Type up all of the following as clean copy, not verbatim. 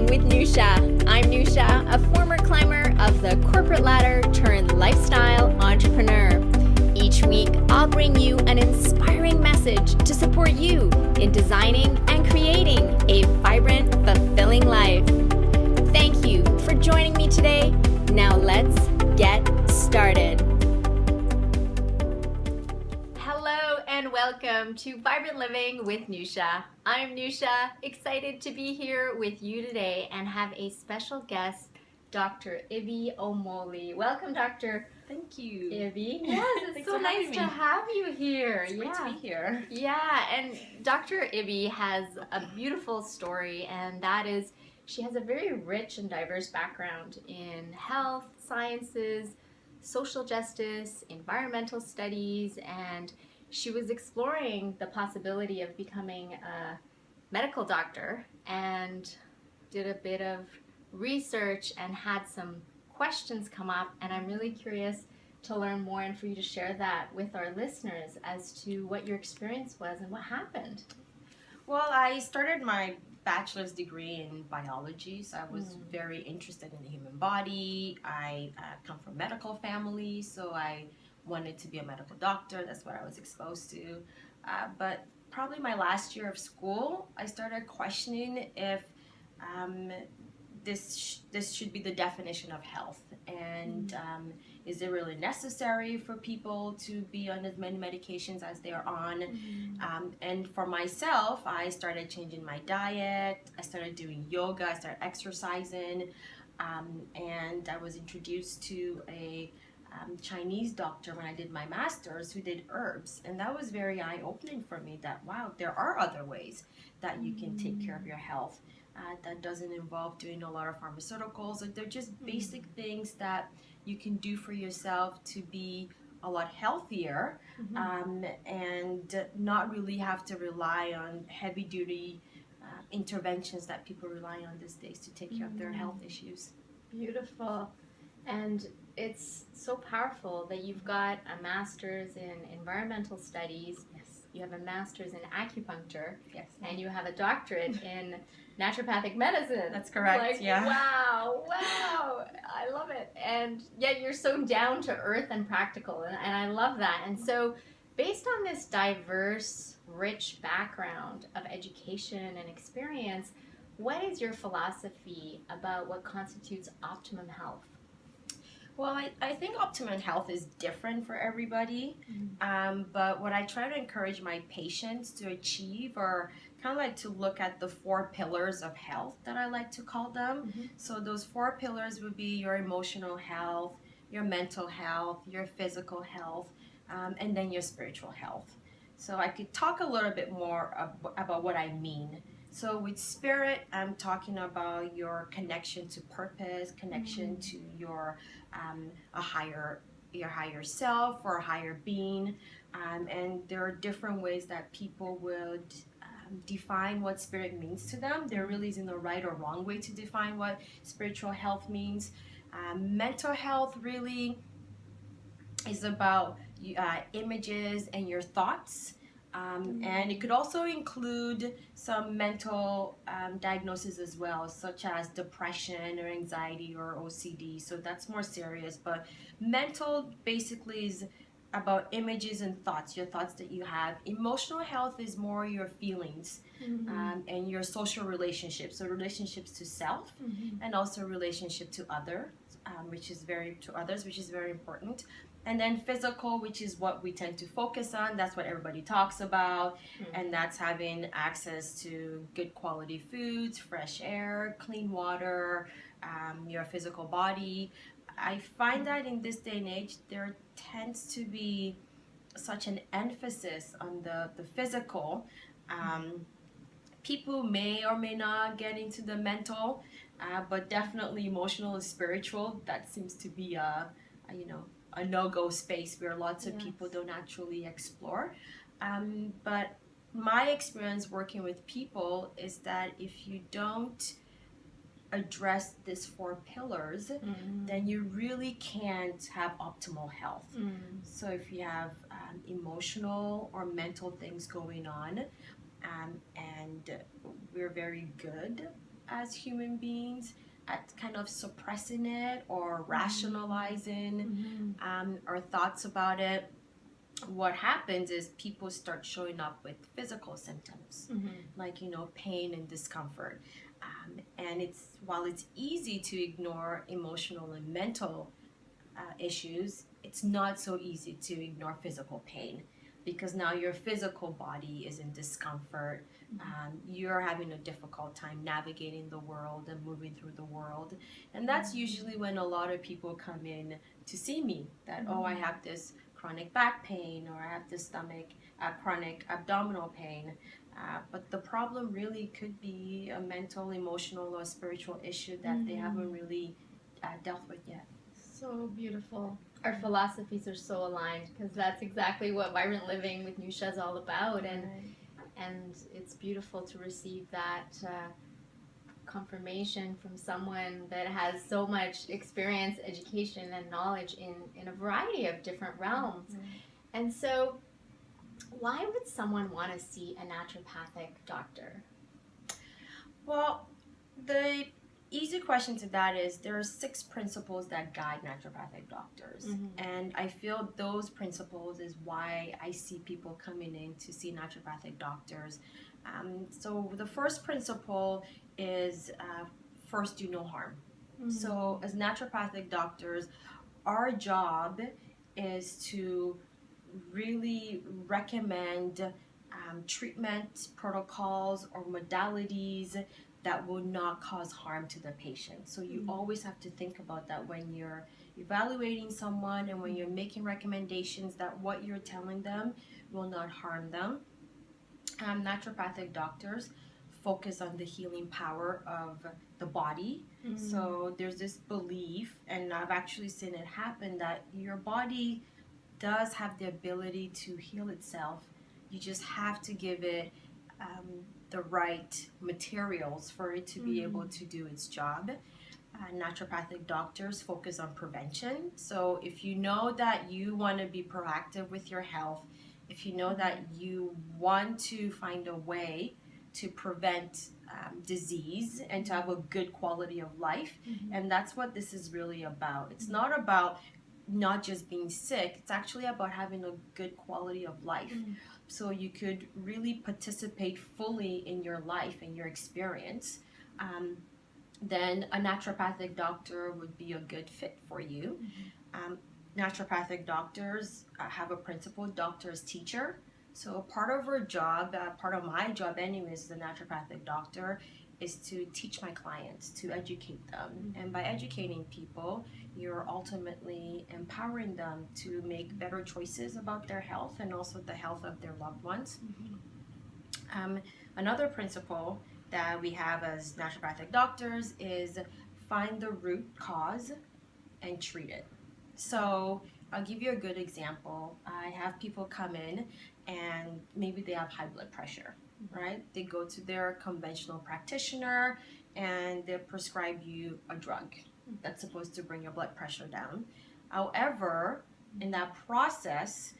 with Nousha. I'm Nousha, a former climber of the corporate ladder turned lifestyle entrepreneur. Each week, I'll bring you an inspiring message to support you in designing and creating a vibrant, fulfilling life. Thank you for joining me today. Now let's get started. Hello and welcome to Vibrant Living with Nousha. I'm Nousha, excited to be here with you today and have a special guest, Dr. Ibby Omole. Welcome, Dr. Thank you. Ibby. Yes, it's Thanks so for nice having to me. have you here. It's great to be here. Yeah, and Dr. Ibby has a beautiful story, and that is she has a very rich and diverse background in health, sciences, social justice, environmental studies, and she was exploring the possibility of becoming a medical doctor and did a bit of research and had some questions come up, and I'm really curious to learn more and for you to share that with our listeners as to what your experience was and what happened. Well, I started my bachelor's degree in biology, so I was very interested in the human body. I come from a medical family, so I wanted to be a medical doctor. That's what I was exposed to. But probably my last year of school, I started questioning if this should be the definition of health, and is it really necessary for people to be on as many medications as they are on? And for myself, I started changing my diet. I started doing yoga. I started exercising, and I was introduced to a Chinese doctor when I did my master's who did herbs, and that was very eye-opening for me, that wow, there are other ways that you can take care of your health that doesn't involve doing a lot of pharmaceuticals. Like, they're just basic things that you can do for yourself to be a lot healthier, and not really have to rely on heavy-duty interventions that people rely on these days to take care of their health issues. Beautiful. And it's so powerful that you've got a master's in environmental studies. Yes. You have a master's in acupuncture. Yes. And you have a doctorate in naturopathic medicine. That's correct. Like, yeah. Wow. I love it. And yet you're so down to earth and practical, and I love that. And so based on this diverse, rich background of education and experience, what is your philosophy about what constitutes optimum health? Well, I think optimum health is different for everybody, but what I try to encourage my patients to achieve, or kind of like to look at the 4 pillars of health that I like to call them. So those 4 pillars would be your emotional health, your mental health, your physical health, and then your spiritual health. So I could talk a little bit more about what I mean. So with spirit, I'm talking about your connection to purpose, connection to your higher self or a higher being, and there are different ways that people would define what spirit means to them. There really isn't a right or wrong way to define what spiritual health means. Mental health really is about images and your thoughts. And it could also include some mental diagnoses as well, such as depression or anxiety or OCD. So that's more serious. But mental basically is about images and thoughts, your thoughts that you have. Emotional health is more your feelings and your social relationships. So relationships to self and also relationship to others, which is very important. And then physical, which is what we tend to focus on. That's what everybody talks about. And that's having access to good quality foods, fresh air, clean water, your physical body. I find that in this day and age, there tends to be such an emphasis on the physical. People may or may not get into the mental, but definitely emotional and spiritual. That seems to be a no-go space where lots of people don't actually explore. But my experience working with people is that if you don't address these 4 pillars, then you really can't have optimal health. So if you have emotional or mental things going on, and we're very good as human beings at kind of suppressing it or rationalizing our thoughts about it, what happens is people start showing up with physical symptoms, like, you know, pain and discomfort. And while it's easy to ignore emotional and mental issues, it's not so easy to ignore physical pain, because now your physical body is in discomfort. You're having a difficult time navigating the world and moving through the world. And that's usually when a lot of people come in to see me, that, oh, I have this chronic back pain, or I have this chronic abdominal pain. But the problem really could be a mental, emotional, or spiritual issue that they haven't really dealt with yet. So beautiful. Our philosophies are so aligned, because that's exactly what Vibrant Living with Nousha is all about, and it's beautiful to receive that confirmation from someone that has so much experience, education, and knowledge in a variety of different realms. And so, why would someone want to see a naturopathic doctor? Well, the easy question to that is there are 6 principles that guide naturopathic doctors. And I feel those principles is why I see people coming in to see naturopathic doctors. So the first principle is first, do no harm. So as naturopathic doctors, our job is to really recommend treatment protocols or modalities that will not cause harm to the patient. So you always have to think about that when you're evaluating someone and when you're making recommendations, that what you're telling them will not harm them. Naturopathic doctors focus on the healing power of the body. So there's this belief, and I've actually seen it happen, that your body does have the ability to heal itself. You just have to give it the right materials for it to be able to do its job. Naturopathic doctors focus on prevention. So if you know that you want to be proactive with your health, if you know that you want to find a way to prevent disease and to have a good quality of life, and that's what this is really about. It's not about not just being sick, it's actually about having a good quality of life. So you could really participate fully in your life and your experience. Then a naturopathic doctor would be a good fit for you. Naturopathic doctors have a principle, doctor as teacher. So part of our job, part of my job anyways as a naturopathic doctor, is to teach my clients, to educate them. And by educating people, you're ultimately empowering them to make better choices about their health and also the health of their loved ones. Another principle that we have as naturopathic doctors is find the root cause and treat it. So I'll give you a good example. I have people come in and maybe they have high blood pressure, right? They go to their conventional practitioner and they prescribe you a drug that's supposed to bring your blood pressure down. However, in that process,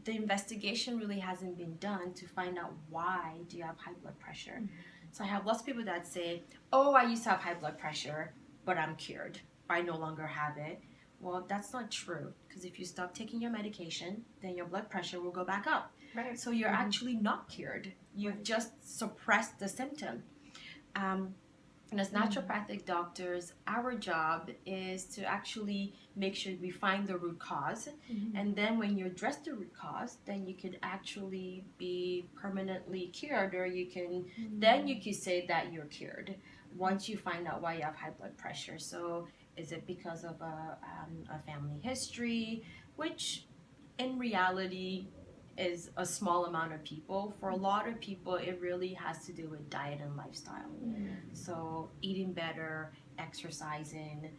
the investigation really hasn't been done to find out why do you have high blood pressure. So I have lots of people that say, oh, I used to have high blood pressure, but I'm cured. I no longer have it. Well, that's not true, because if you stop taking your medication, then your blood pressure will go back up. Right. So you're actually not cured. You've just suppressed the symptom. And as naturopathic doctors, our job is to actually make sure we find the root cause. And then when you address the root cause, then you could actually be permanently cured, or you can, then you could say that you're cured once you find out why you have high blood pressure. So is it because of a family history, which in reality is a small amount of people. For a lot of people, it really has to do with diet and lifestyle. So eating better, exercising.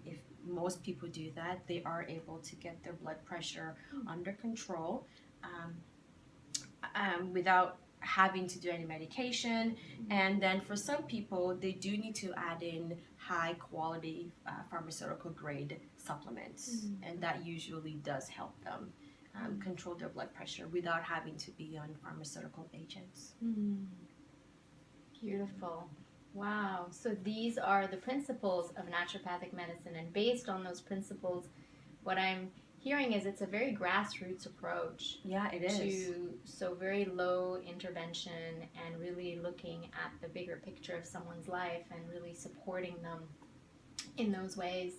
If most people do that, they are able to get their blood pressure under control without having to do any medication. And then for some people, they do need to add in high quality pharmaceutical grade supplements, and that usually does help them control their blood pressure without having to be on pharmaceutical agents. Beautiful. Wow. So these are the principles of naturopathic medicine, and based on those principles, what I'm hearing is it's a very grassroots approach. Yeah, it is. So very low intervention and really looking at the bigger picture of someone's life and really supporting them in those ways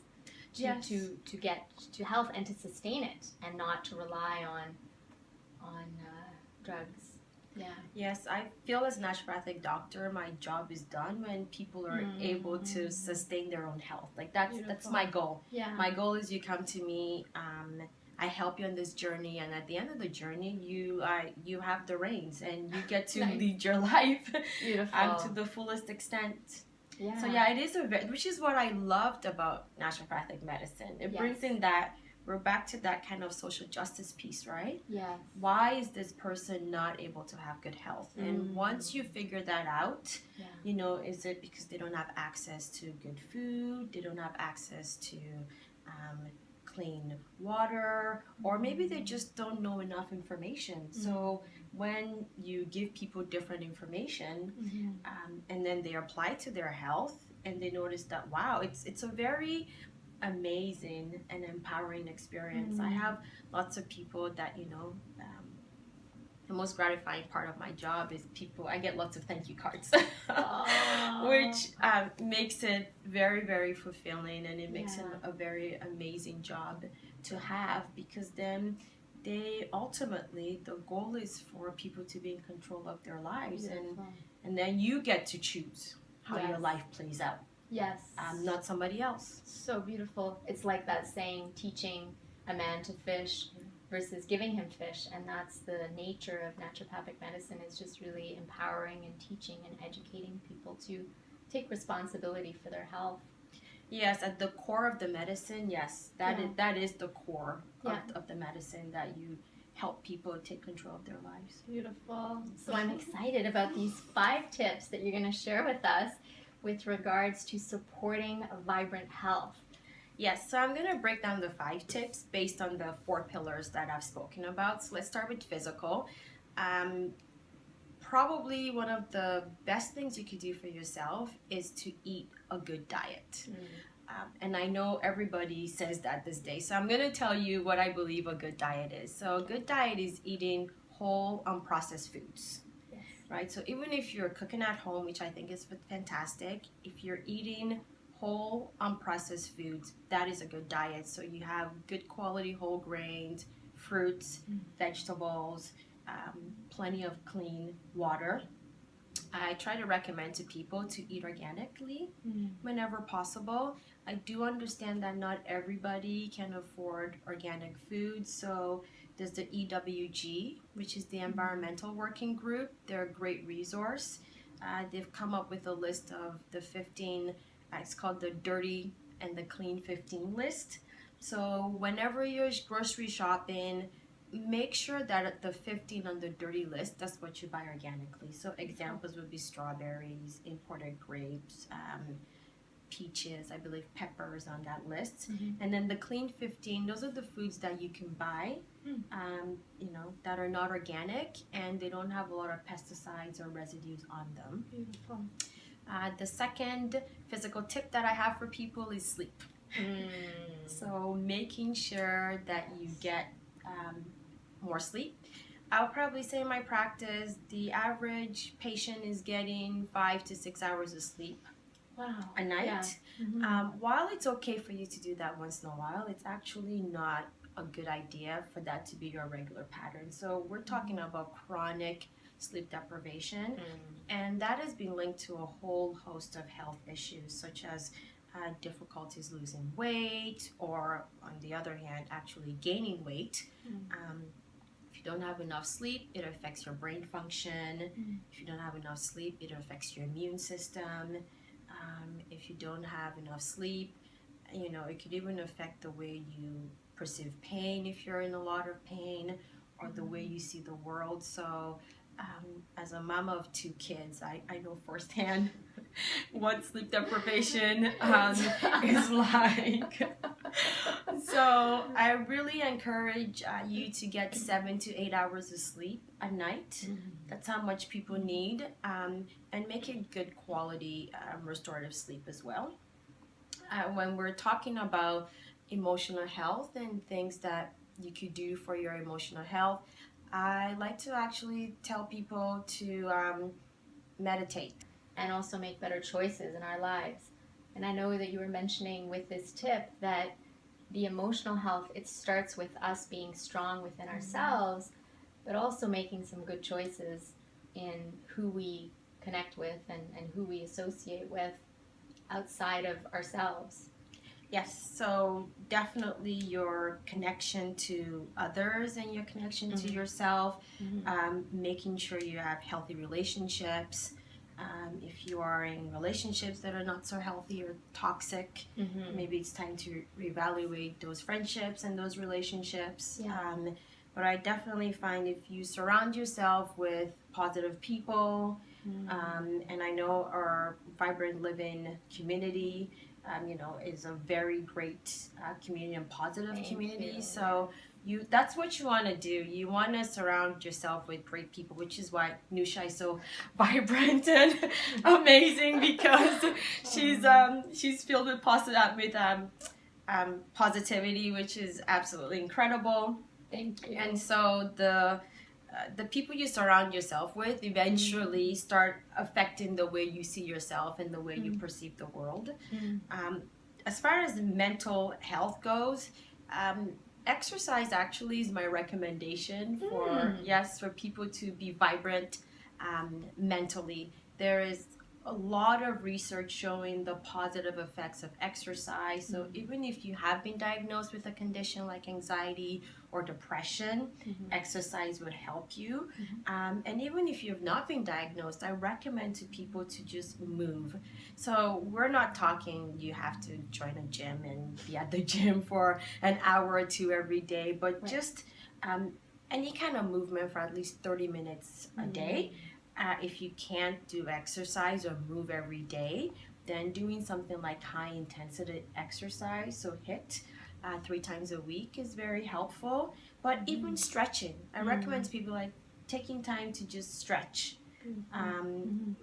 to get to health and to sustain it and not to rely on drugs. Yeah. Yes, I feel as a naturopathic doctor, my job is done when people are able to sustain their own health. Like that's my goal. Yeah. My goal is you come to me, I help you on this journey, and at the end of the journey, you have the reins and you get to lead your life to the fullest extent. Yeah. So yeah, it is which is what I loved about naturopathic medicine. It brings in that. We're back to that kind of social justice piece, right? Yeah. Why is this person not able to have good health? And once you figure that out, you know, is it because they don't have access to good food? They don't have access to clean water? Or maybe they just don't know enough information. So when you give people different information and then they apply to their health and they notice that, wow, it's a very amazing and empowering experience. I have lots of people that, you know, the most gratifying part of my job is I get lots of thank you cards, which makes it very, very fulfilling, and it makes it a very amazing job to have, because then they ultimately, the goal is for people to be in control of their lives, and then you get to choose how your life plays out. Yes. Not somebody else. So beautiful. It's like that saying, teaching a man to fish versus giving him fish. And that's the nature of naturopathic medicine, is just really empowering and teaching and educating people to take responsibility for their health. Yes, at the core of the medicine, yes. That is the core of the medicine, that you help people take control of their lives. Beautiful. So I'm excited about these 5 tips that you're going to share with us with regards to supporting a vibrant health. Yes, so I'm going to break down the 5 tips based on the 4 pillars that I've spoken about. So let's start with physical. Probably one of the best things you could do for yourself is to eat a good diet. And I know everybody says that this day, so I'm going to tell you what I believe a good diet is. So a good diet is eating whole, unprocessed foods. Right, so even if you're cooking at home, which I think is fantastic, if you're eating whole, unprocessed foods, that is a good diet. So you have good quality whole grains, fruits, vegetables, plenty of clean water. I try to recommend to people to eat organically whenever possible. I do understand that not everybody can afford organic food, so there's the EWG, which is the Environmental Working Group. They're a great resource. They've come up with a list of the 15, it's called the Dirty and the Clean 15 list. So whenever you're grocery shopping, make sure that at the 15 on the dirty list, that's what you buy organically. So examples would be strawberries, imported grapes, peaches, I believe peppers on that list. And then the clean 15, those are the foods that you can buy, you know, that are not organic and they don't have a lot of pesticides or residues on them. Beautiful. The second physical tip that I have for people is sleep. So making sure that you get more sleep. I'll probably say in my practice, the average patient is getting 5 to 6 hours of sleep a night. While it's okay for you to do that once in a while, it's actually not a good idea for that to be your regular pattern. So we're talking about chronic sleep deprivation, and that has been linked to a whole host of health issues, such as difficulties losing weight, or on the other hand, actually gaining weight. If you don't have enough sleep, it affects your brain function. If you don't have enough sleep, it affects your immune system. If you don't have enough sleep, you know, it could even affect the way you perceive pain if you're in a lot of pain, or the way you see the world. So as a mama of 2 kids, I know firsthand what sleep deprivation is like. So I really encourage you to get 7 to 8 hours of sleep a night. That's how much people need, and make it good quality restorative sleep as well. When we're talking about emotional health and things that you could do for your emotional health, I like to actually tell people to meditate. And also make better choices in our lives. And I know that you were mentioning with this tip that the emotional health, it starts with us being strong within ourselves, but also making some good choices in who we connect with and who we associate with outside of ourselves. Yes, so definitely your connection to others and your connection to yourself, making sure you have healthy relationships. If you are in relationships that are not so healthy or toxic, maybe it's time to reevaluate those friendships and those relationships. Yeah. But I definitely find if you surround yourself with positive people, and I know our Vibrant Living community, is a very great community and positive community. You. So that's what you want to do. You want to surround yourself with great people, which is why Nousha is so vibrant and amazing, because she's filled with positivity, which is absolutely incredible. Thank you. And so the people you surround yourself with eventually start affecting the way you see yourself and the way you perceive the world. As far as mental health goes, exercise actually is my recommendation for people to be vibrant mentally. There is a lot of research showing the positive effects of exercise. So even if you have been diagnosed with a condition like anxiety or depression, exercise would help you. And even if you've not been diagnosed, I recommend to people to just move. So we're not talking you have to join a gym and be at the gym for an hour or two every day, but just any kind of movement for at least 30 minutes a day. If you can't do exercise or move every day, then doing something like high intensity exercise, so HIIT, 3 times a week is very helpful. But even stretching, I recommend to people like taking time to just stretch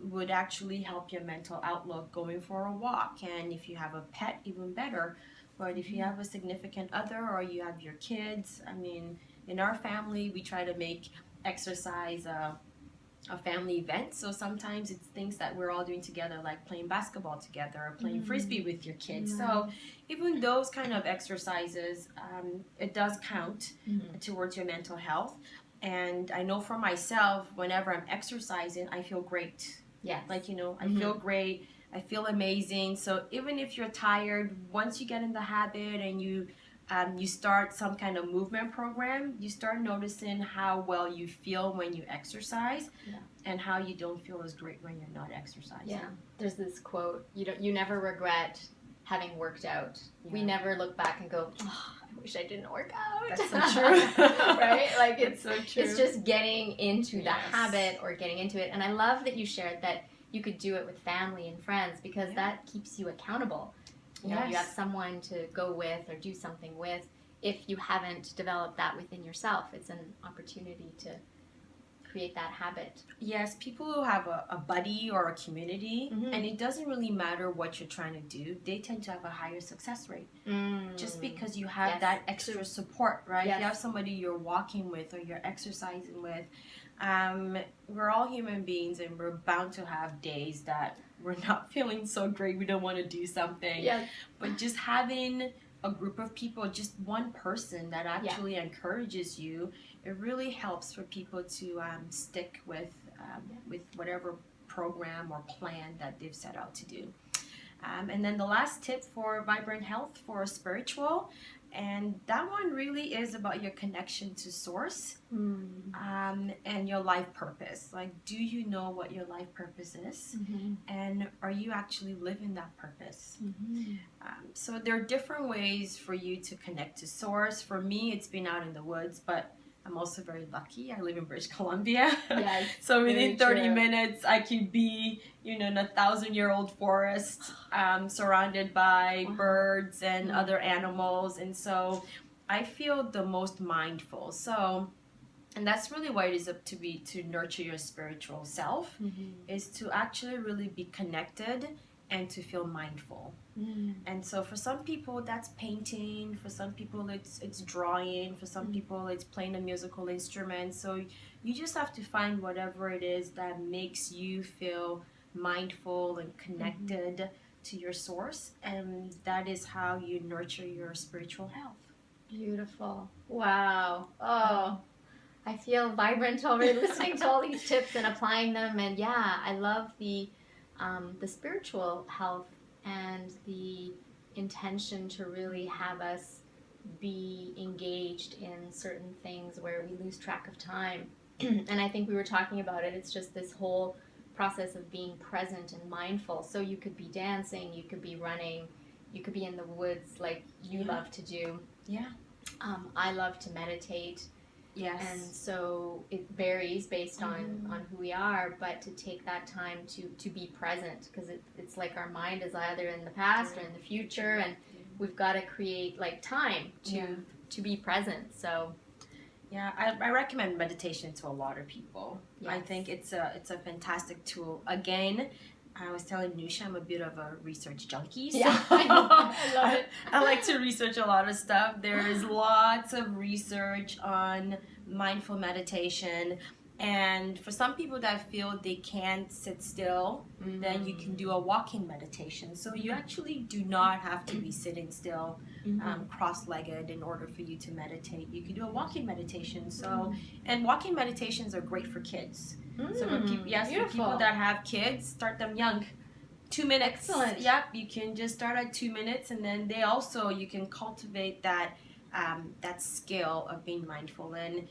would actually help your mental outlook. Going for a walk, and if you have a pet, even better. But if you have a significant other or you have your kids, I mean, in our family, we try to make exercise a family event. So sometimes it's things that we're all doing together, like playing basketball together or playing frisbee with your kids. So even those kind of exercises, it does count towards your mental health. And I know for myself, whenever I'm exercising, I feel great. Yes. Like, I feel great. I feel amazing. So even if you're tired, once you get in the habit and you start some kind of movement program, you start noticing how well you feel when you exercise and how you don't feel as great when you're not exercising. Yeah, there's this quote, you never regret having worked out. Yeah. We never look back and go, oh, I wish I didn't work out. That's so true. Right? Like it's so true. It's just getting into the habit or getting into it. And I love that you shared that you could do it with family and friends, because that keeps you accountable. You know, you have someone to go with or do something with. If you haven't developed that within yourself, it's an opportunity to create that habit. Yes, people who have a buddy or a community, and it doesn't really matter what you're trying to do, they tend to have a higher success rate. Just because you have that extra support, right? If you have somebody you're walking with or you're exercising with, we're all human beings, and we're bound to have days that we're not feeling so great, we don't want to do something. Yes. But just having a group of people, just one person that actually encourages you, it really helps for people to stick with whatever program or plan that they've set out to do. And then the last tip for vibrant health for spiritual, and that one really is about your connection to source and your life purpose. Like, do you know what your life purpose is? And are you actually living that purpose? So there are different ways for you to connect to source. For me, it's been out in the woods, but I'm also very lucky. I live in British Columbia. Yes, So within 30 true. minutes, I could be, in a 1,000-year-old forest, surrounded by birds and other animals. And so I feel the most mindful. So, and that's really what it is up to be, to nurture your spiritual self, is to actually really be connected and to feel mindful. And so for some people that's painting, for some people it's drawing, for some people it's playing a musical instrument. So you just have to find whatever it is that makes you feel mindful and connected to your source, and that is how you nurture your spiritual health. Beautiful. Wow. Oh, I feel vibrant already listening to all these tips and applying them. And yeah, I love the spiritual health and the intention to really have us be engaged in certain things where we lose track of time. And I think we were talking about it. It's just this whole process of being present and mindful. So you could be dancing, you could be running, you could be in the woods like you love to do. Yeah. I love to meditate. Yes. And so it varies based on who we are, but to take that time to be present, because it's like our mind is either in the past or in the future, and we've got to create like time to be present. So yeah, I recommend meditation to a lot of people. Yes. I think it's a fantastic tool. Again, I was telling Nousha I'm a bit of a research junkie. So yeah, I love it. I like to research a lot of stuff. There is lots of research on mindful meditation. And for some people that feel they can't sit still, then you can do a walking meditation. So you actually do not have to be sitting still, cross-legged in order for you to meditate. You can do a walking meditation. So, and walking meditations are great for kids. So for people, for people that have kids, start them young. 2 minutes. Excellent. Yep, you can just start at 2 minutes, and then you can cultivate that skill of being mindful. And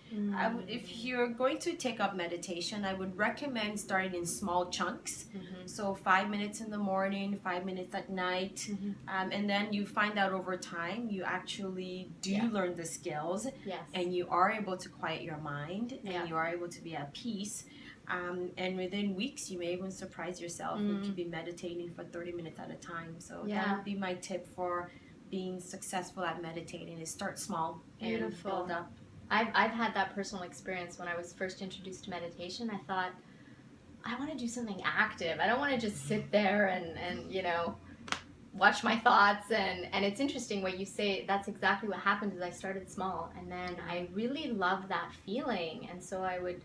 if you're going to take up meditation, I would recommend starting in small chunks. So 5 minutes in the morning, 5 minutes at night, and then you find out over time you actually do learn the skills, and you are able to quiet your mind, and you are able to be at peace. And within weeks, you may even surprise yourself. You could be meditating for 30 minutes at a time. So that would be my tip for being successful at meditating, is start small and build up. I've had that personal experience when I was first introduced to meditation. I thought, I want to do something active. I don't want to just sit there and watch my thoughts. And it's interesting what you say. That's exactly what happened. Is I started small, and then I really loved that feeling. And so I would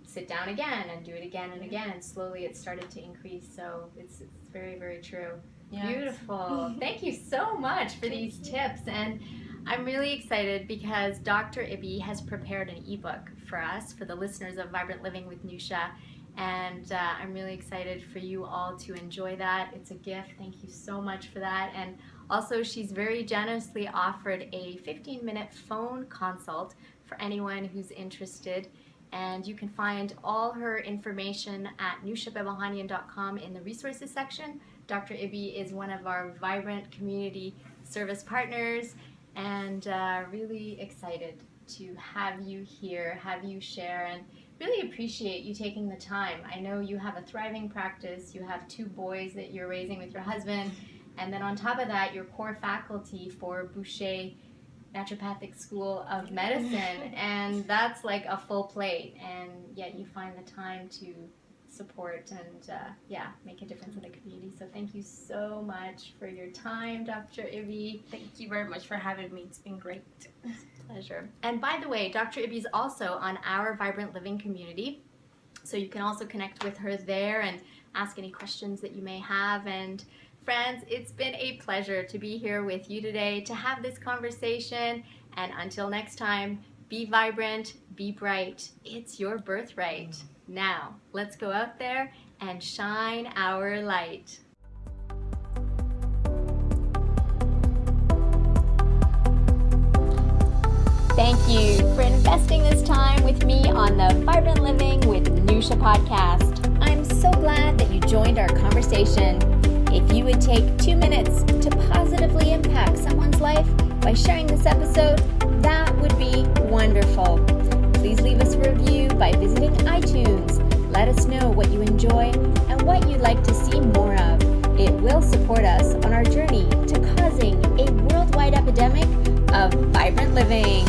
sit down again and do it again and again. And slowly it started to increase. So it's very, very true. Yes. Beautiful. Thank you so much for these tips. And I'm really excited because Dr. Ibby has prepared an ebook for us, for the listeners of Vibrant Living with Nousha. And I'm really excited for you all to enjoy that. It's a gift. Thank you so much for that. And also, she's very generously offered a 15-minute phone consult for anyone who's interested. And you can find all her information at NoushaBehbahanian.com in the resources section. Dr. Ibby is one of our vibrant community service partners, and really excited to have you here, have you share, and really appreciate you taking the time. I know you have a thriving practice. You have 2 boys that you're raising with your husband, and then on top of that, you're core faculty for Boucher Naturopathic School of Medicine, and that's like a full plate, and yet you find the time to support and make a difference in the community. So thank you so much for your time, Dr. Ibby. Thank you very much for having me. It's been great. It's a pleasure. And by the way, Dr. Ibby is also on our Vibrant Living community, so you can also connect with her there and ask any questions that you may have. And friends, it's been a pleasure to be here with you today to have this conversation. And until next time, be vibrant, be bright. It's your birthright. Now, let's go out there and shine our light. Thank you for investing this time with me on the Vibrant Living with Nousha podcast. I'm so glad that you joined our conversation. If you would take 2 minutes to positively impact someone's life by sharing this episode, that would be wonderful. leave us a review by visiting iTunes. Let us know what you enjoy and what you'd like to see more of. It will support us on our journey to causing a worldwide epidemic of vibrant living.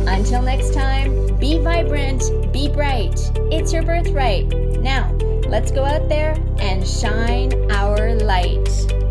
Until next time, be vibrant, be bright. It's your birthright. Now, let's go out there and shine our light.